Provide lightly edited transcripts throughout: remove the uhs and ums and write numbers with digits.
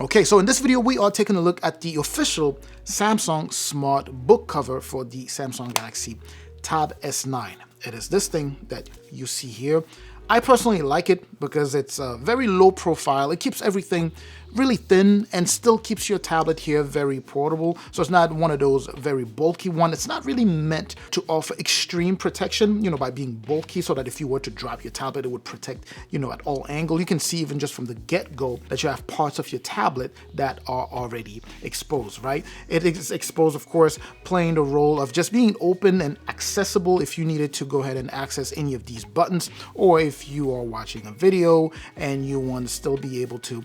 Okay, so in this video, we are taking a look at the official Samsung smart book cover for the Samsung Galaxy Tab S9. It is this thing that you see here. I personally like it because it's very low profile. It keeps everything really thin and still keeps your tablet here very portable. So it's not one of those very bulky ones. It's not really meant to offer extreme protection, by being bulky, so that if you were to drop your tablet, it would protect, at all angles. You can see even just from the get-go that you have parts of your tablet that are already exposed, right? It is exposed, of course, playing the role of just being open and accessible if you needed to go ahead and access any of these buttons, or if you are watching a video and you want to still be able to,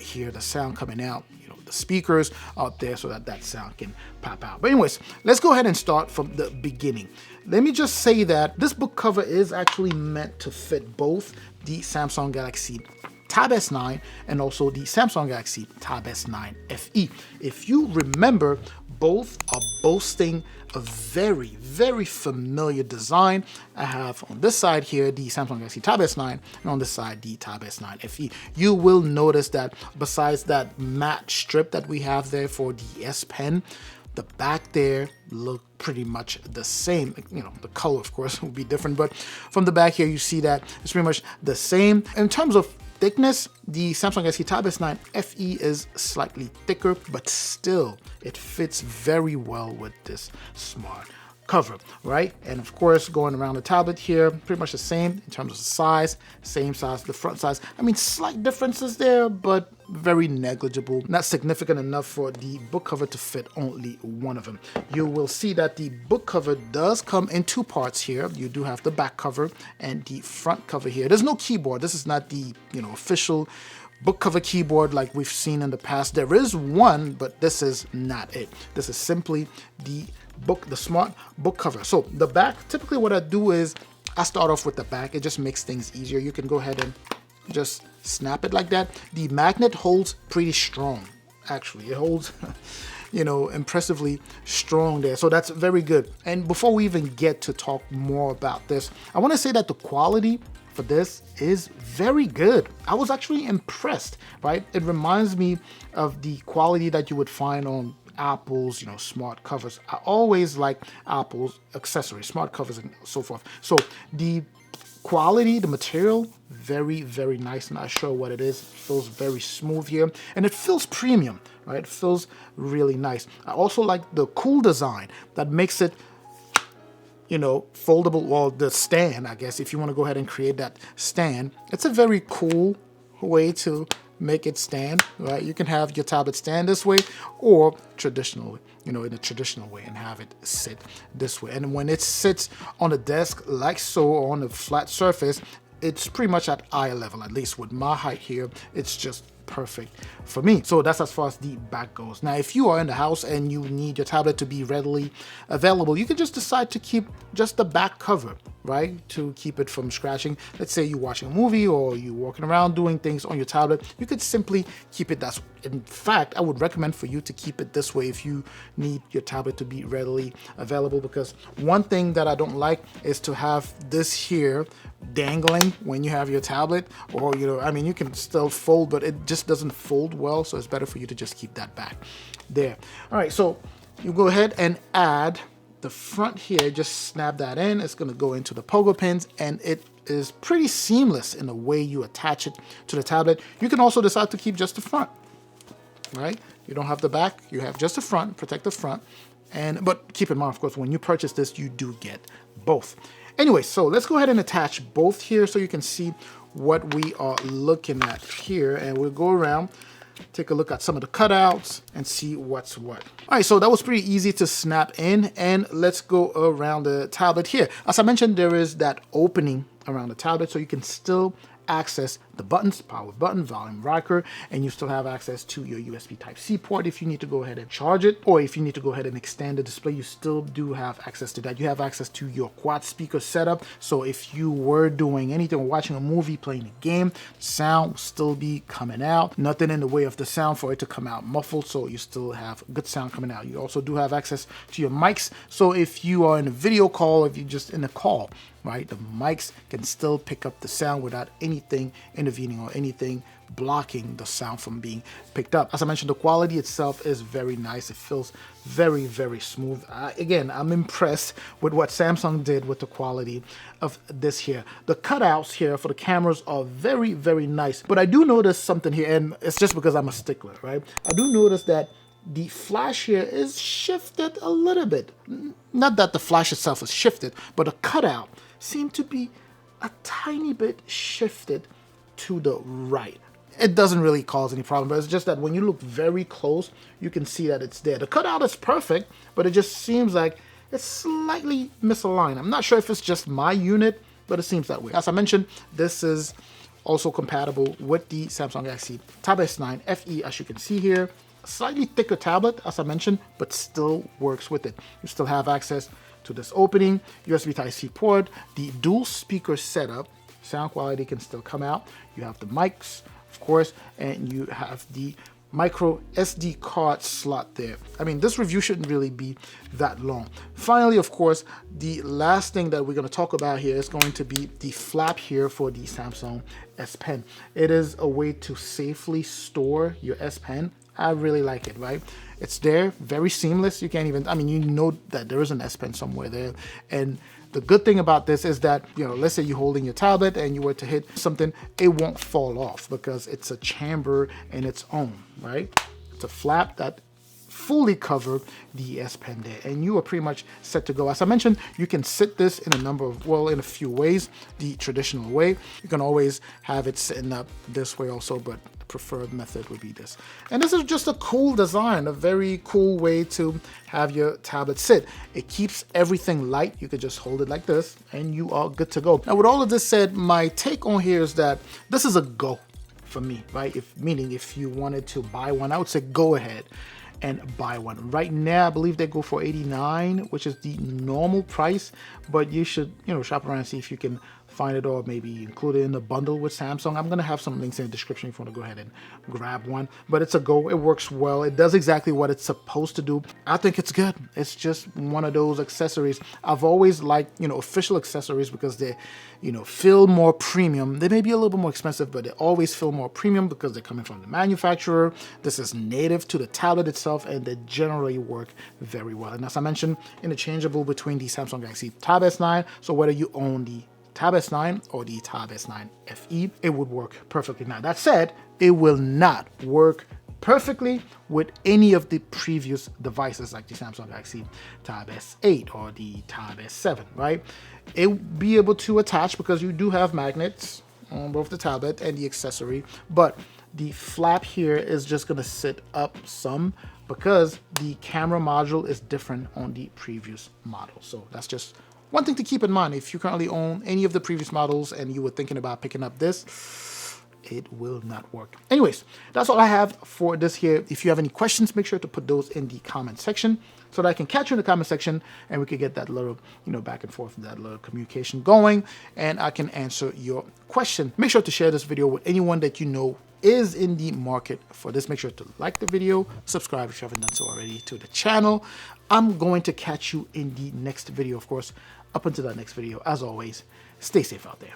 hear the sound coming out, the speakers out there, so that sound can pop out. But anyways, let's go ahead and start from the beginning. Let me just say that this book cover is actually meant to fit both the Samsung Galaxy Tab S9 and also the Samsung Galaxy Tab S9 FE. If you remember, both are boasting a very, very familiar design. I have on this side here the Samsung Galaxy Tab S9, and on this side the Tab S9 FE. You will notice that besides that matte strip that we have there for the S Pen, the back there look pretty much the same. The color, of course, will be different, but from the back here, you see that it's pretty much the same. In terms of thickness, the Samsung Galaxy Tab S9 FE is slightly thicker, but still it fits very well with this smart cover, right? And of course, going around the tablet here, pretty much the same in terms of the size, same size, the front size. I mean, slight differences there, but very negligible, not significant enough for the book cover to fit only one of them. You will see that the book cover does come in two parts here. You do have the back cover and the front cover here. There's no keyboard. This is not the official book cover keyboard like we've seen in the past. There is one, but this is not it. This is simply the smart book cover. So the back, typically what I do is I start off with the back. It just makes things easier. You can go ahead and just snap it like that. The magnet holds pretty strong. Actually, it holds impressively strong there. So that's very good. And before we even get to talk more about this, I want to say that the quality for this is very good. I was actually impressed, right? It reminds me of the quality that you would find on Apple's, smart covers. I always like Apple's accessories, smart covers and so forth. So the quality, the material, very, very nice. Not sure what it is. It feels very smooth here, and it feels premium, right? It feels really nice. I also like the cool design that makes it foldable. Well, the stand, I guess, if you want to go ahead and create that stand, it's a very cool way to make it stand, right? You can have your tablet stand this way, or traditionally, in a traditional way, and have it sit this way. And when it sits on the desk like so, or on a flat surface, it's pretty much at eye level. At least with my height here, it's just perfect for me. So that's as far as the back goes. Now, if you are in the house and you need your tablet to be readily available, you can just decide to keep just the back cover, right? To keep it from scratching. Let's say you're watching a movie or you're walking around doing things on your tablet, you could simply keep it that way. In fact, I would recommend for you to keep it this way if you need your tablet to be readily available, because one thing that I don't like is to have this here dangling when you have your tablet, or you can still fold, but it just doesn't fold well, so it's better for you to just keep that back there. All right, so you go ahead and add the front here, just snap that in. It's going to go into the pogo pins, and it is pretty seamless in the way you attach it to the tablet. You can also decide to keep just the front, right? You don't have the back, you have just the front, protect the front. But keep in mind, of course, when you purchase this, you do get both. Anyway, so let's go ahead and attach both here so you can see what we are looking at here. And we'll go around, take a look at some of the cutouts and see what's what. All right, so that was pretty easy to snap in, and let's go around the tablet here. As I mentioned, there is that opening around the tablet, so you can still access the buttons, power button, volume rocker, and you still have access to your USB Type-C port if you need to go ahead and charge it, or if you need to go ahead and extend the display, you still do have access to that. You have access to your quad speaker setup, so if you were doing anything or watching a movie, playing a game, sound will still be coming out. Nothing in the way of the sound for it to come out muffled, so you still have good sound coming out. You also do have access to your mics, so if you are in a video call, if you're just in a call, right, the mics can still pick up the sound without anything in intervening or anything blocking the sound from being picked up. As I mentioned, the quality itself is very nice. It feels very, very smooth. Again, I'm impressed with what Samsung did with the quality of this here. The cutouts here for the cameras are very, very nice. But I do notice something here, and it's just because I'm a stickler, right? I do notice that the flash here is shifted a little bit. Not that the flash itself is shifted, but the cutout seemed to be a tiny bit shifted to the right. It doesn't really cause any problem, but it's just that when you look very close, you can see that it's there. The cutout is perfect, but it just seems like it's slightly misaligned. I'm not sure if it's just my unit, but it seems that way. As I mentioned, this is also compatible with the Samsung Galaxy Tab S9 FE, as you can see here. A slightly thicker tablet, as I mentioned, but still works with it. You still have access to this opening, USB Type-C port, the dual speaker setup. Sound quality can still come out. You have the mics, of course, and you have the micro SD card slot there. I mean, this review shouldn't really be that long. Finally, of course, the last thing that we're going to talk about here is going to be the flap here for the Samsung S Pen. It is a way to safely store your S Pen. I really like it, right? It's there, very seamless. You can't even, I mean, you know that there is an S Pen somewhere there. And the good thing about this is that, you know, let's say you're holding your tablet and you were to hit something, it won't fall off because it's a chamber in its own, right? It's a flap that fully cover the S Pen there, and you are pretty much set to go. As I mentioned, you can sit this in a number of, well, in a few ways. The traditional way, you can always have it sitting up this way also, but the preferred method would be this. And this is just a cool design, a very cool way to have your tablet sit. It keeps everything light. You could just hold it like this and you are good to go. Now, with all of this said, my take on here is that this is a go for me, right? Meaning if you wanted to buy one, I would say go ahead and buy one. Right now, I believe they go for $89, which is the normal price, but you should, you know, shop around and see if you can find it or maybe include it in a bundle with Samsung. I'm gonna have some links in the description if you want to go ahead and grab one, but it's a go. It works well. It does exactly what it's supposed to do. I think it's good. It's just one of those accessories. I've always liked, you know, official accessories because they, you know, feel more premium. They may be a little bit more expensive, but they always feel more premium because they're coming from the manufacturer. This is native to the tablet itself, and they generally work very well. And as I mentioned, interchangeable between the Samsung Galaxy Tab S9. So whether you own the Tab S9 or the Tab S9 FE, it would work perfectly. Now, that said, it will not work perfectly with any of the previous devices like the Samsung Galaxy Tab S8 or the Tab S7, right? It will be able to attach because you do have magnets on both the tablet and the accessory, but the flap here is just going to sit up some because the camera module is different on the previous model. So that's just one thing to keep in mind. If you currently own any of the previous models and you were thinking about picking up this, it will not work. Anyways, that's all I have for this here. If you have any questions, make sure to put those in the comment section so that I can catch you in the comment section and we could get that little, you know, back and forth, that little communication going, and I can answer your question. Make sure to share this video with anyone that you know is in the market for this. Make sure to like the video, subscribe if you haven't done so already to the channel. I'm going to catch you in the next video, of course. Up until that next video, as always, stay safe out there.